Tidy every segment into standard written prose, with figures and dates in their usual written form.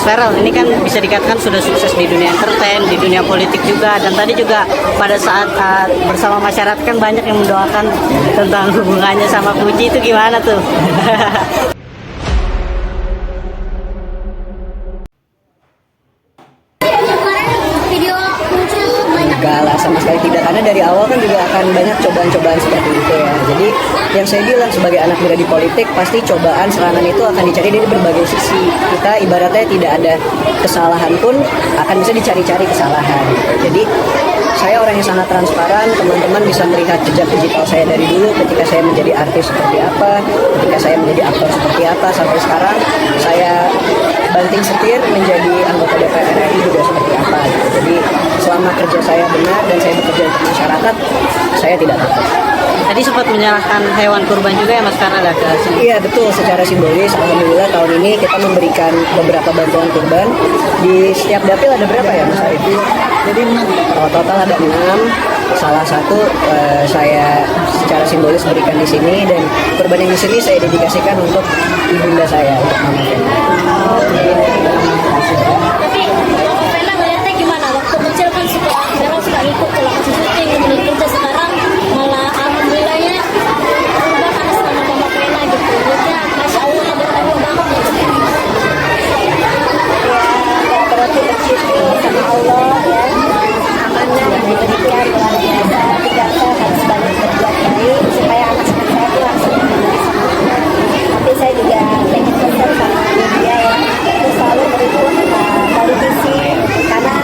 Feral ini kan bisa dikatakan sudah sukses di dunia entertain, di dunia politik juga, dan tadi juga pada saat bersama masyarakat kan banyak yang mendoakan tentang hubungannya sama Puji, itu gimana tuh? Enggak lah, sama sekali tidak, karena dari awal kan juga akan banyak cobaan-cobaan seperti itu ya. Jadi yang saya bilang sebagai anak muda di politik, pasti cobaan serangan itu akan dicari dari berbagai sisi. Kita ibaratnya tidak ada kesalahan pun akan bisa dicari-cari kesalahan. Jadi saya orang yang sangat transparan, teman-teman bisa melihat jejak digital saya dari dulu ketika saya menjadi artis seperti apa, ketika saya menjadi aktor seperti apa, sampai sekarang saya banting setir menjadi anggota DPR RI juga seperti apa. Jadi selama kerja saya benar dan saya bekerja untuk masyarakat, saya tidak takut. Tadi sempat menyerahkan hewan kurban juga ya Mas Karada ke sini? Iya betul, secara simbolis alhamdulillah tahun ini kita memberikan beberapa bantuan kurban. Di setiap dapil ada berapa ya Mas Arif? Jadi total ada 6. Salah satu saya secara simbolis berikan di sini, dan kurban yang di sini saya dedikasikan untuk ibunda saya, untuk Mama Fena. Tapi Fena melihatnya gimana? Waktu kecil kan suka ikut ke lokasi syuting, kemudian kerja, sekarang malah alhamdulillahnya berubah atas nama Mama Fena gitu. Lihatnya Masya Allah ada banget gitu. Ya berarti bersyukur sama Allah ya, amanah yang diberikan luar biasa. Tidak saya harus banyak berbuat baik supaya anak-anak saya itu langsung tapi saya juga pengen pesan sama media ya, itu selalu meliput politisi, karena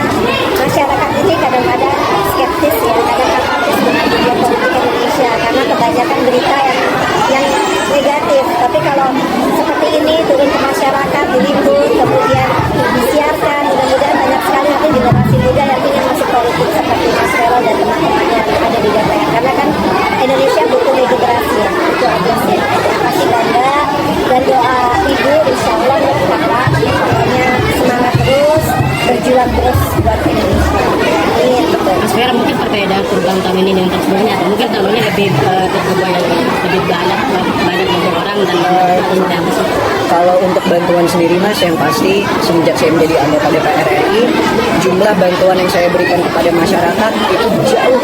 masyarakat ini kadang-kadang skeptis ya, kadang apatis dengan dunia politik Indonesia karena kebanyakan berita yang negatif. Tapi kalau seperti ini turun ke masyarakat, diliput, kemudian disiarkan, mudah-mudahan banyak sekali nanti generasi muda yang ingin masuk politik seperti Mas Vero dan teman-teman yang ada di DPR, karena kan Indonesia butuh regenerasi ya, itu aja sih. Masih bangga dan doa ibu insya Allah ya kakak, pokoknya semangat terus, berjuang terus buat Indonesia. Amin. Mas Vera, mungkin perbedaan kurban tahun ini dengan tahun sebelumnya, atau mungkin tahun ini lebih lebih banyak orang dan mudah masuk? Kalau untuk bantuan sendiri Mas, yang pasti semenjak saya menjadi anggota DPR RI, jumlah bantuan yang saya berikan kepada masyarakat itu jauh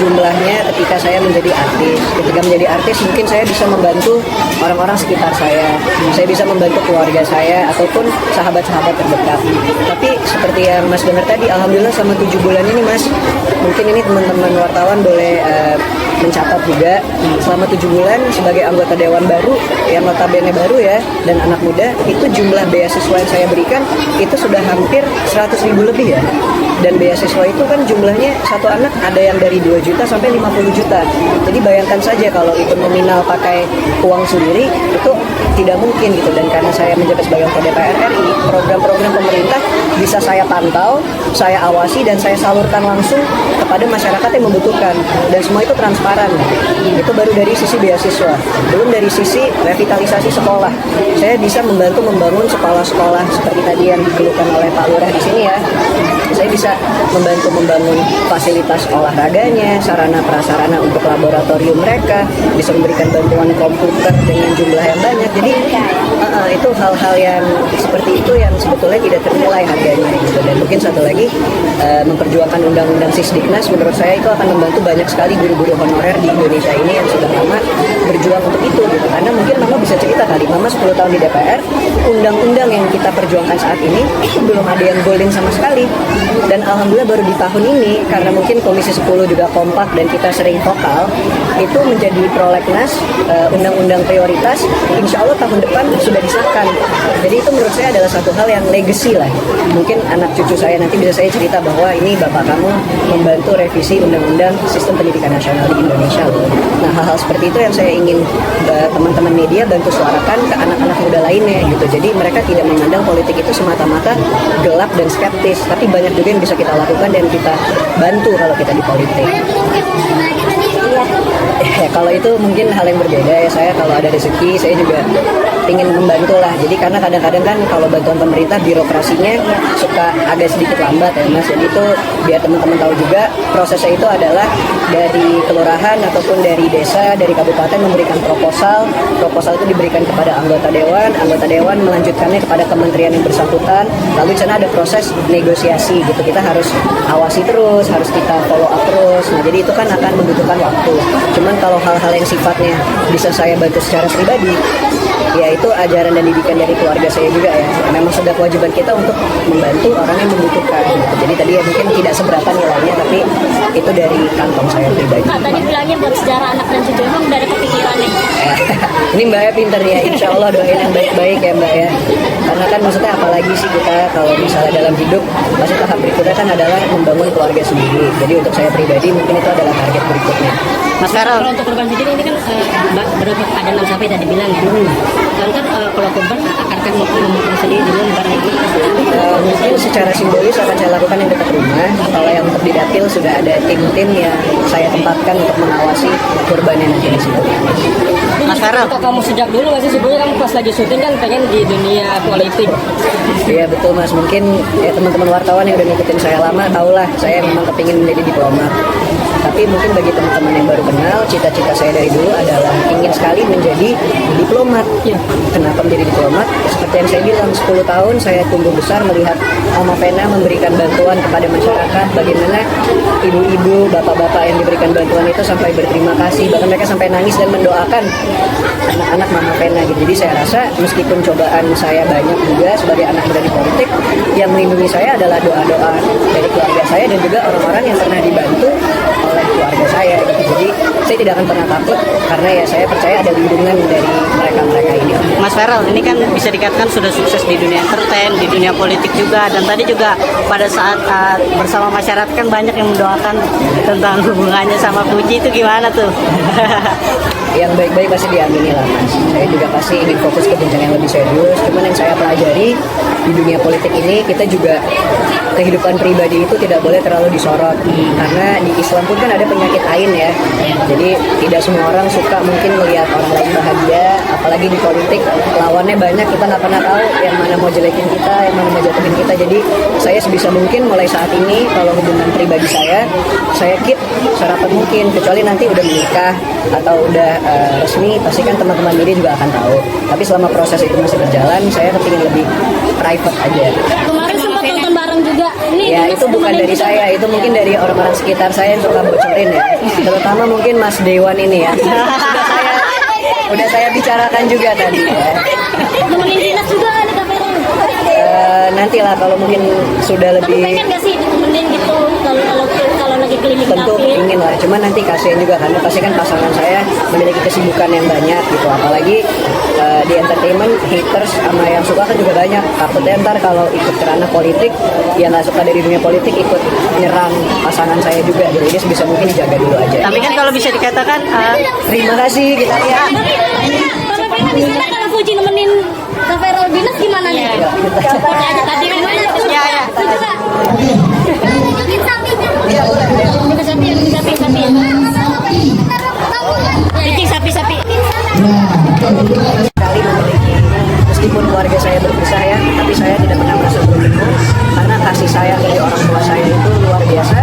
jumlahnya ketika saya menjadi artis. Ketika menjadi artis mungkin saya bisa membantu orang-orang sekitar saya bisa membantu keluarga saya ataupun sahabat-sahabat terdekat. Tapi seperti yang Mas dengar tadi, alhamdulillah selama 7 bulan ini Mas, mungkin ini teman-teman wartawan boleh mencatat juga, selama 7 bulan sebagai anggota dewan baru yang notabene baru ya, dan anak muda, itu jumlah beasiswa yang saya berikan itu sudah hampir 100.000 lebih ya. Dan beasiswa itu kan jumlahnya satu anak ada yang dari 2 juta sampai 50 juta. Jadi bayangkan saja kalau itu nominal pakai uang sendiri, itu tidak mungkin gitu. Dan karena saya menjabat sebagai anggota DPR RI, program-program pemerintah bisa saya pantau, saya awasi, dan saya salurkan langsung kepada masyarakat yang membutuhkan. Dan semua itu transparan. Itu baru dari sisi beasiswa. Belum dari sisi revitalisasi sekolah. Saya bisa membantu membangun sekolah-sekolah seperti tadi yang dikeluhkan oleh Pak Lurah di sini ya. Saya bisa membantu membangun fasilitas olahraganya, sarana prasarana untuk laboratorium mereka, bisa memberikan bantuan komputer dengan jumlah yang banyak. Jadi itu hal-hal yang seperti itu yang sebetulnya tidak ternilai harganya gitu. Dan mungkin satu lagi, memperjuangkan undang-undang Sisdiknas, menurut saya itu akan membantu banyak sekali guru-guru honorer di Indonesia ini yang sudah lama berjuang untuk itu gitu. Karena mungkin Mama bisa cerita kali, Mama 10 tahun di DPR, undang-undang yang kita perjuangkan saat ini itu belum ada yang golin sama sekali. Dan alhamdulillah baru di tahun ini, karena mungkin Komisi 10 juga kompak dan kita sering vokal, itu menjadi prolegnas, undang-undang prioritas, insya Allah tahun depan sudah disahkan. Jadi itu menurut saya adalah satu hal yang legacy lah. Mungkin anak cucu saya nanti bisa saya cerita bahwa ini bapak kamu membantu revisi undang-undang sistem pendidikan nasional di Indonesia loh. Nah, hal-hal seperti itu yang saya ingin teman-teman media bantu suarakan ke anak-anak muda lainnya gitu. Jadi mereka tidak memandang politik itu semata-mata gelap dan skeptis, tapi banyak juga yang bisa kita lakukan dan kita bantu kalau kita di politik. Ya, kalau itu mungkin hal yang berbeda ya. Saya kalau ada rezeki, saya juga kepingin membantu lah. Jadi karena kadang-kadang kan kalau bantuan pemerintah birokrasinya suka agak sedikit lambat ya Mas. Jadi itu biar teman-teman tahu juga prosesnya itu adalah dari kelurahan ataupun dari desa, dari kabupaten memberikan proposal. Proposal itu diberikan kepada anggota dewan melanjutkannya kepada kementerian yang bersangkutan. Lalu di sana ada proses negosiasi gitu. Kita harus awasi terus, harus kita follow up terus. Nah, jadi itu kan akan membutuhkan waktu. Cuman kalau hal-hal yang sifatnya bisa saya bantu secara pribadi, ya itu ajaran dan didikan dari keluarga saya juga ya. Memang sudah kewajiban kita untuk membantu orang yang membutuhkan. Jadi tadi ya mungkin tidak seberapa nilainya, tapi itu dari kantong saya pribadi. Kak tadi bilangnya buat sejarah anak dan cucu, emang udah ada kepikiran nih? Ini Mbak ya pinter ya, insya Allah doain yang baik-baik ya Mbak ya. Karena kan maksudnya apalagi sih kita kalau misalnya dalam hidup, pasti tahap berikutnya kan adalah membangun keluarga sendiri. Jadi untuk saya pribadi mungkin itu adalah target berikutnya. Mas Farel, Kalau untuk korban sendiri ini kan berapa ada 6 sampai tadi bilang ya. Kan kalau korban akan memakan sendiri dulu barang itu. Mungkin secara simbolis akan saya lakukan yang dekat rumah. Kalau yang untuk di dapil sudah ada tim-tim yang saya tempatkan untuk mengawasi korbannya nanti di situ. Mas Farel, Kok kamu sejak dulu nggak sih sebelumnya kamu pas lagi syuting kan pengen di dunia politik. Iya betul Mas, mungkin ya teman-teman wartawan yang udah ngikutin saya lama tahulah saya memang kepingin menjadi diplomat. Tapi mungkin bagi teman-teman yang baru kenal, cita-cita saya dari dulu adalah ingin sekali menjadi diplomat. Ya. Kenapa menjadi diplomat? Seperti yang saya bilang, 10 tahun saya tumbuh besar melihat Mama Vena memberikan bantuan kepada masyarakat. Bagaimana ibu-ibu, bapak-bapak yang diberikan bantuan itu sampai berterima kasih. Bahkan mereka sampai nangis dan mendoakan anak-anak Mama Vena gitu. Jadi saya rasa meskipun cobaan saya banyak juga sebagai anak muda di politik, yang melindungi saya adalah doa-doa dari keluarga saya dan juga orang-orang yang pernah dibantu oleh keluarga saya gitu. Jadi saya tidak akan pernah takut karena ya saya percaya ada lindungan dari mereka-mereka ini. Mas Farel, ini kan bisa dikatakan sudah sukses di dunia entertain, di dunia politik juga, dan tadi juga pada saat bersama masyarakat kan banyak yang mendoakan tentang hubungannya sama Puji, itu gimana tuh? Yang baik-baik pasti diamini lah Mas. Saya juga pasti ingin fokus ke jenjang yang lebih serius. Cuman yang saya pelajari di dunia politik ini, kita juga kehidupan pribadi itu tidak boleh terlalu disorot. Karena di Islam pun kan ada penyakit ain ya. Jadi tidak semua orang suka mungkin melihat orang lain bahagia. Apalagi di politik lawannya banyak, kita nggak pernah tahu yang mana mau jelekin kita, yang mana mau jatuhin kita. Jadi saya sebisa mungkin mulai saat ini kalau hubungan pribadi saya keep serapat mungkin. Kecuali nanti udah menikah atau udah resmi, pasti kan teman-teman media juga akan tahu. Tapi selama proses itu masih berjalan, saya kepingin lebih private aja. Kemarin sempat nonton bareng juga. Ini Ya Dimas itu bukan temenin dari juga. saya, itu mungkin dari orang-orang sekitar saya yang suka bocorin ya. Terutama mungkin Mas Dewan ini ya. Udah saya bicarakan juga tadi ya. Nemenin Dinas juga kan di kafe ini. Nantilah kalau mungkin sudah Tapi lebih pengen gak sih ditemenin gitu kalau lagi keliling tentu dapil? ingin lah, cuman nanti kasihan juga karena pasti kan pasangan saya memiliki kesibukan yang banyak gitu, apalagi di entertainment haters sama yang suka kan juga banyak. Takutnya ntar kalau ikut ke ranah politik, yang nggak suka dari dunia politik ikut nyerang pasangan saya juga, jadi sebisa mungkin dijaga dulu aja. Tapi kan kalau bisa dikatakan Terima kasih, kita lihat. Tapi pengen di sana kalau Puji nemenin kafe Dinas gimana nih? Coba aja tadi kan gimana tuh? Ya, ya. Setuju nggak? Bikin sapinya. Iya, boleh. Bikin sapi ya, bikin sapi. Bikin sapi. Sekali memiliki, meskipun keluarga saya berpisah ya, tapi saya tidak pernah merasa bersyukur karena kasih sayang dari orang tua saya itu luar biasa.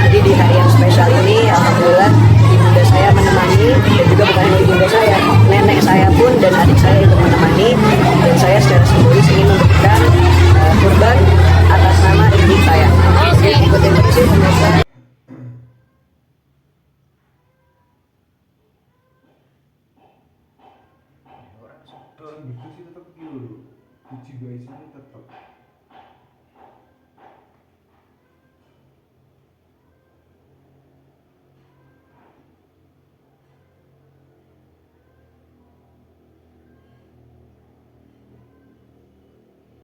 Jadi di hari yang spesial ini, alhamdulillah ibunda saya menemani, dan juga bukan hanya ibunda saya, nenek saya pun dan adik saya ikut menemani, dan saya secara simbolis ingin memberikan kurban atas nama ibu saya. Jadi ikutin terus ya pemirsa. Orang gitu sih tetap gitu, Puji guys ini tetap